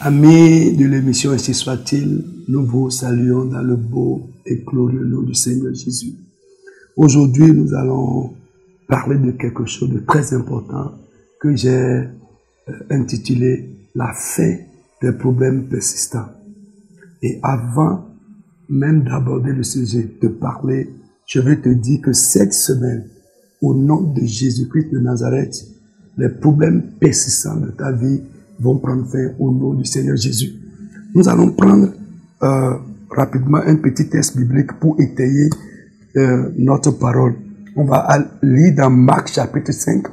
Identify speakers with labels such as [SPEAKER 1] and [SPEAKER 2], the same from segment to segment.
[SPEAKER 1] Amis de l'émission Ainsi soit-il, nous vous saluons dans le beau et glorieux nom du Seigneur Jésus. Aujourd'hui, nous allons parler de quelque chose de très important que j'ai intitulé « La fin des problèmes persistants ». Et avant même d'aborder le sujet, de parler, je vais te dire que cette semaine, au nom de Jésus-Christ de Nazareth, les problèmes persistants de ta vie vont prendre fin au nom du Seigneur Jésus. Nous allons prendre rapidement un petit texte biblique pour étayer notre parole. On va lire dans Marc chapitre 5,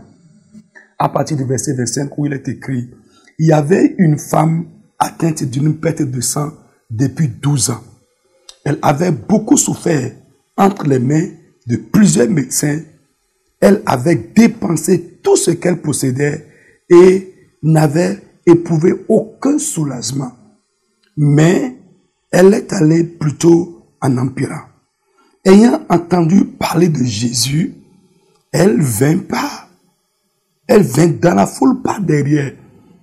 [SPEAKER 1] à partir du verset 25 où il est écrit « Il y avait une femme atteinte d'une perte de sang depuis 12 ans. Elle avait beaucoup souffert entre les mains de plusieurs médecins. Elle avait dépensé tout ce qu'elle possédait et n'avait éprouvé aucun soulagement. Mais elle est allée plutôt en empirant. Ayant entendu parler de Jésus, elle vint dans la foule par derrière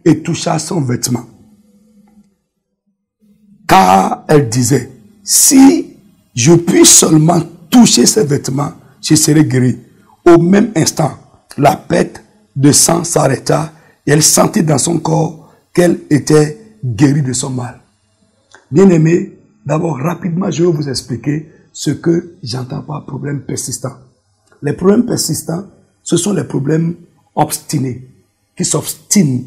[SPEAKER 1] et toucha son vêtement. Car elle disait, si je puis seulement toucher ses vêtements, je serai guéri. Au même instant, la perte de sang s'arrêta et elle sentit dans son corps qu'elle était guérie de son mal. Bien-aimés, d'abord rapidement, je vais vous expliquer ce que j'entends par problème persistant. Les problèmes persistants, ce sont les problèmes obstinés, qui s'obstinent,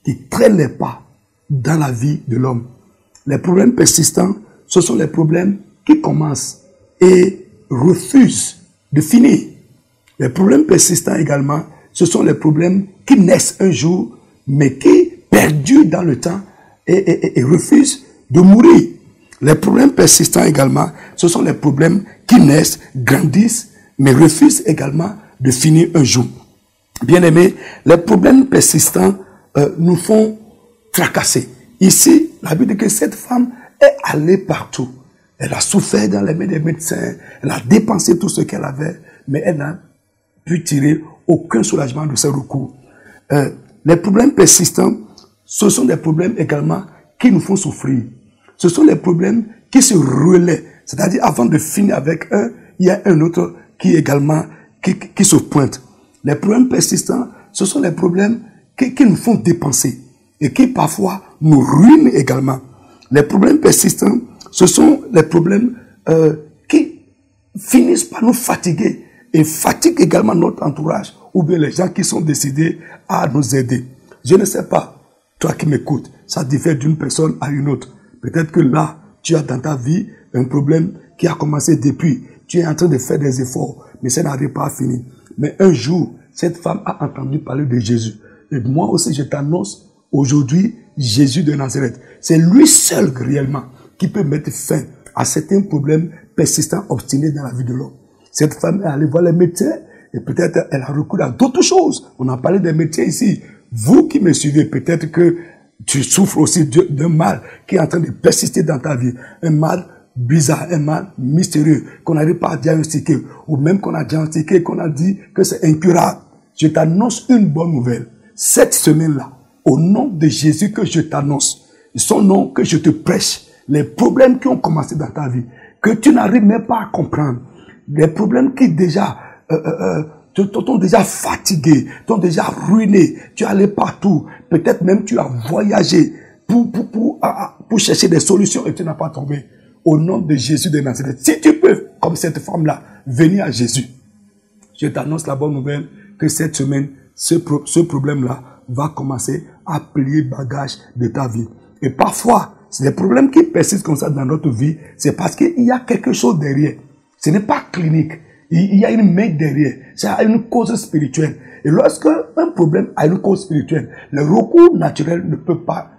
[SPEAKER 1] qui traînent les pas dans la vie de l'homme. Les problèmes persistants, ce sont les problèmes qui commencent et refusent de finir. Les problèmes persistants également, ce sont les problèmes qui naissent un jour, mais qui perdurent dans le temps et refusent de mourir. Les problèmes persistants également, ce sont les problèmes qui naissent, grandissent, mais refusent également de finir un jour. Bien aimés, les problèmes persistants nous font tracasser. Ici, la Bible dit que cette femme est allée partout. Elle a souffert dans les mains des médecins, elle a dépensé tout ce qu'elle avait, mais elle n'a pu tirer aucun soulagement de ses recours. Les problèmes persistants, ce sont des problèmes également qui nous font souffrir. Ce sont les problèmes qui se relaient. C'est-à-dire, avant de finir avec un, il y a un autre qui également, qui se pointe. Les problèmes persistants, ce sont les problèmes qui nous font dépenser et qui parfois nous ruinent également. Les problèmes persistants, ce sont les problèmes qui finissent par nous fatiguer et fatiguent également notre entourage ou bien les gens qui sont décidés à nous aider. Je ne sais pas, toi qui m'écoutes, ça diffère d'une personne à une autre. Peut-être que là, tu as dans ta vie un problème qui a commencé depuis. Tu es en train de faire des efforts, mais ça n'arrive pas à finir. Mais un jour, cette femme a entendu parler de Jésus. Et moi aussi, je t'annonce aujourd'hui Jésus de Nazareth. C'est lui seul réellement qui peut mettre fin à certains problèmes persistants, obstinés dans la vie de l'homme. Cette femme est allée voir les médecins et peut-être elle a recouru à d'autres choses. On a parlé des médecins ici. Vous qui me suivez, peut-être que tu souffres aussi d'un mal qui est en train de persister dans ta vie. Un mal bizarre, un mal mystérieux qu'on n'arrive pas à diagnostiquer ou même qu'on a diagnostiqué, qu'on a dit que c'est incurable. Je t'annonce une bonne nouvelle. Cette semaine-là, au nom de Jésus que je t'annonce, son nom que je te prêche, les problèmes qui ont commencé dans ta vie, que tu n'arrives même pas à comprendre, les problèmes qui déjà t'ont déjà fatigué, t'ont déjà ruiné, tu es allé partout, peut-être même tu as voyagé pour chercher des solutions et tu n'as pas trouvé. Au nom de Jésus de Nazareth, si tu peux, comme cette femme-là, venir à Jésus, je t'annonce la bonne nouvelle que cette semaine, ce problème-là va commencer à plier bagage de ta vie. Et parfois, c'est des problèmes qui persistent comme ça dans notre vie, c'est parce qu'il y a quelque chose derrière. Ce n'est pas clinique. Il y a une main derrière. C'est une cause spirituelle. Et lorsque un problème a une cause spirituelle, le recours naturel ne peut pas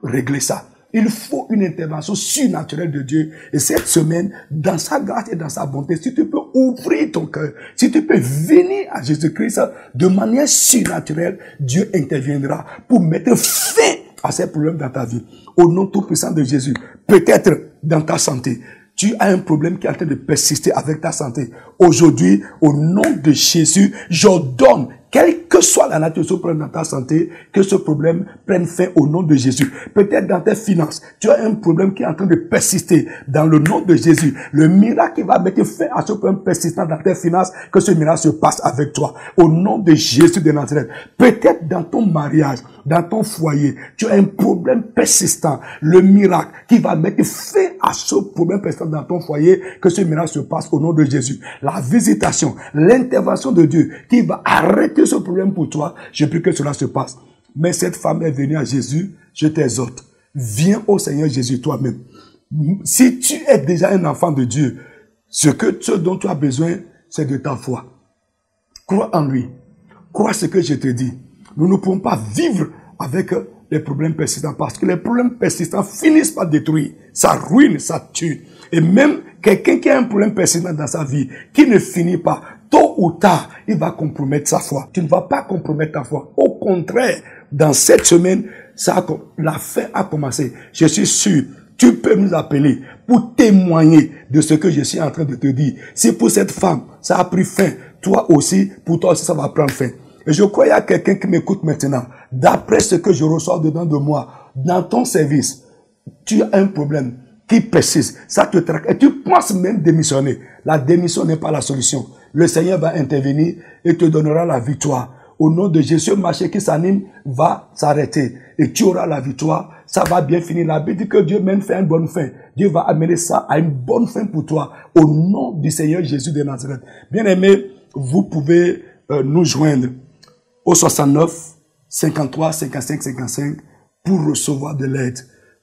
[SPEAKER 1] régler ça. Il faut une intervention surnaturelle de Dieu. Et cette semaine, dans sa grâce et dans sa bonté, si tu peux ouvrir ton cœur, si tu peux venir à Jésus-Christ de manière surnaturelle, Dieu interviendra pour mettre fin à ces problèmes dans ta vie. Au nom tout-puissant de Jésus, peut-être dans ta santé, tu as un problème qui est en train de persister avec ta santé. Aujourd'hui, au nom de Jésus, j'ordonne Quelle que soit la nature de ce problème dans ta santé, que ce problème prenne fin au nom de Jésus. Peut-être dans tes finances, tu as un problème qui est en train de persister. Dans le nom de Jésus, le miracle qui va mettre fin à ce problème persistant dans tes finances, que ce miracle se passe avec toi. Au nom de Jésus de Nazareth. Peut-être dans ton mariage, dans ton foyer, tu as un problème persistant. Le miracle qui va mettre fin à ce problème persistant dans ton foyer, que ce miracle se passe au nom de Jésus. La visitation, l'intervention de Dieu qui va arrêter ce problème pour toi, je prie que cela se passe. Mais cette femme est venue à Jésus, je t'exhorte. Viens au Seigneur Jésus toi-même. Si tu es déjà un enfant de Dieu, ce dont tu as besoin, c'est de ta foi. Crois en lui. Crois ce que je te dis. Nous ne pouvons pas vivre avec les problèmes persistants parce que les problèmes persistants finissent par détruire. Ça ruine, ça tue. Et même quelqu'un qui a un problème persistant dans sa vie, qui ne finit pas, tôt ou tard, il va compromettre sa foi. Tu ne vas pas compromettre ta foi. Au contraire, dans cette semaine, la fin a commencé. Je suis sûr, tu peux nous appeler pour témoigner de ce que je suis en train de te dire. Si pour cette femme, ça a pris fin, toi aussi, pour toi aussi, ça va prendre fin. Et je crois qu'il y a quelqu'un qui m'écoute maintenant. D'après ce que je reçois dedans de moi, dans ton service, tu as un problème qui persiste. Ça te traque. Et tu penses même démissionner. La démission n'est pas la solution. Le Seigneur va intervenir et te donnera la victoire. Au nom de Jésus, le marché qui s'anime va s'arrêter. Et tu auras la victoire. Ça va bien finir. La Bible dit que Dieu même fait une bonne fin. Dieu va amener ça à une bonne fin pour toi. Au nom du Seigneur Jésus de Nazareth. Bien aimé, vous pouvez nous joindre au 69 53 55 55 pour recevoir de l'aide.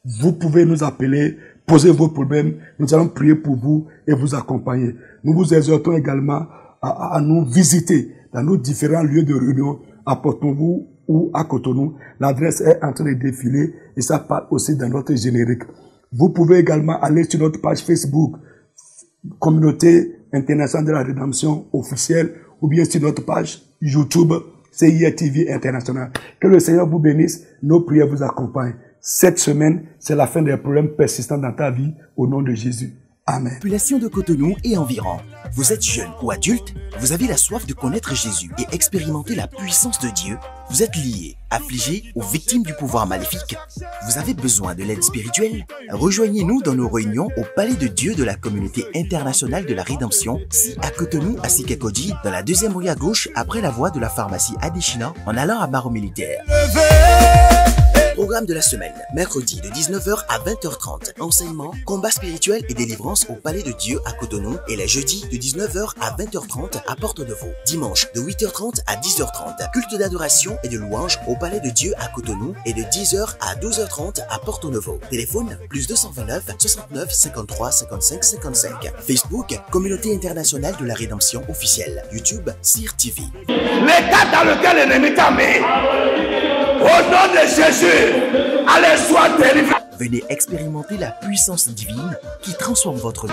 [SPEAKER 1] Vous pouvez nous appeler, poser vos problèmes. Nous allons prier pour vous et vous accompagner. Nous vous exhortons également à nous visiter dans nos différents lieux de réunion à Porto-Novo ou à Cotonou. L'adresse est en train de défiler et ça parle aussi dans notre générique. Vous pouvez également aller sur notre page Facebook, Communauté Internationale de la Rédemption officielle, ou bien sur notre page YouTube, CIR TV International. Que le Seigneur vous bénisse, nos prières vous accompagnent. Cette semaine, c'est la fin des problèmes persistants dans ta vie, au nom de Jésus. Amen.
[SPEAKER 2] Population de Cotonou et environ. Vous êtes jeune ou adulte, vous avez la soif de connaître Jésus et expérimenter la puissance de Dieu. Vous êtes lié, affligé ou victime du pouvoir maléfique. Vous avez besoin de l'aide spirituelle? Rejoignez-nous dans nos réunions au Palais de Dieu de la Communauté Internationale de la Rédemption, si à Cotonou, à Sikakoji, dans la deuxième rue à gauche, après la voie de la pharmacie Adéchina, en allant à Barreau Militaire. Programme de la semaine, mercredi de 19h à 20h30. Enseignement, combat spirituel et délivrance au Palais de Dieu à Cotonou et les jeudis de 19h à 20h30 à Porto-Novo. Dimanche de 8h30 à 10h30. Culte d'adoration et de louange au Palais de Dieu à Cotonou et de 10h à 12h30 à Porto-Novo. Téléphone plus 229 69 53 55 55. Facebook, Communauté Internationale de la Rédemption officielle. YouTube, CIR TV.
[SPEAKER 1] L'état dans lequel l'ennemi t'a mis, au nom de Jésus, allez, sois délivré.
[SPEAKER 2] Venez expérimenter la puissance divine qui transforme votre vie.